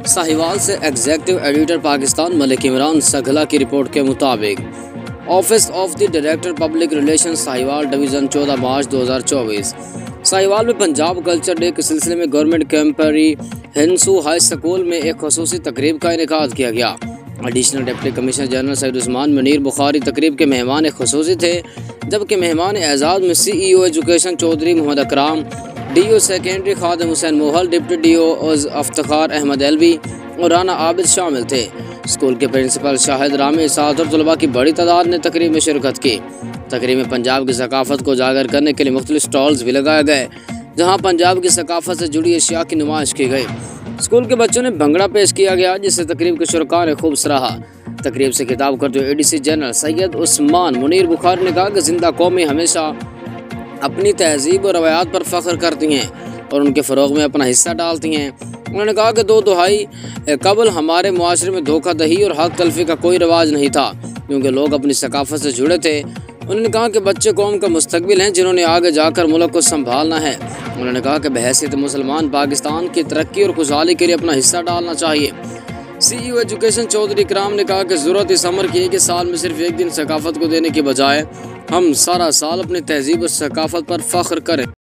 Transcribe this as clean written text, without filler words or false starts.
साहिवाल से executive editor Pakistan Malik Imran सघला की report के मुताबिक office of the director public relations Sahiwal division 14 मार्च 2024 साहिवाल में पंजाब कल्चर डे के सिलसिले में गवर्नमेंट कैंपरी हिंसू हाई स्कूल में एक खसूसी तकरीब का इनेकाद किया गया। Additional deputy commissioner general Syed Usman Munir Bukhari तकरीब के मेहमान खसूसी थे, जबकि मेहमान एजाज़ में CEO education Chaudhry Mohammad Akram, DO secondary Khadim Hussain Mohal, deputy DO Aftar Ahmed Alvi और राना आबिद शामिल थे। स्कूल के प्रिंसिपल शाहिद रामी साथ और तलबा की बड़ी तादाद ने तकरीब में शिरकत की। तकरीब में पंजाब की सकाफत को उजागर करने के लिए मुख्तलिफ स्टॉल्स भी लगाए गए, जहाँ पंजाब की सकाफत से जुड़ी अशिया की नुमाइश की गई। स्कूल के बच्चों ने भंगड़ा पेश किया गया, जिससे तकरीब के शुरका ने खूब सराहा। तकरीब से खिताब करते हुए ADC जनरल सैयद उस्मान मुनीर बुखारी ने कहा कि जिंदा कौमें हमेशा अपनी तहजीब और रवायात पर फ़ख्र करती हैं और उनके फ़रोग़ में अपना हिस्सा डालती हैं। उन्होंने कहा कि 2 दहाई कबल हमारे मुआशरे में धोखाधही और हक तलफी का कोई रवाज नहीं था, क्योंकि लोग अपनी सकाफत से जुड़े थे। उन्होंने कहा कि बच्चे कौम का मुस्तकबिल हैं, जिन्होंने आगे जाकर मुल्क को संभालना है। उन्होंने कहा कि बहैसियत मुसलमान पाकिस्तान की तरक्की और खुशहाली के लिए अपना हिस्सा डालना चाहिए। CEO एजुकेशन चौधरी इकराम ने कहा कि ज़रूरत इस अमर की है कि साल में सिर्फ एक दिन सकाफत को देने के बजाय हम सारा साल अपनी तहजीब और सकाफत पर फ़ख्र करें।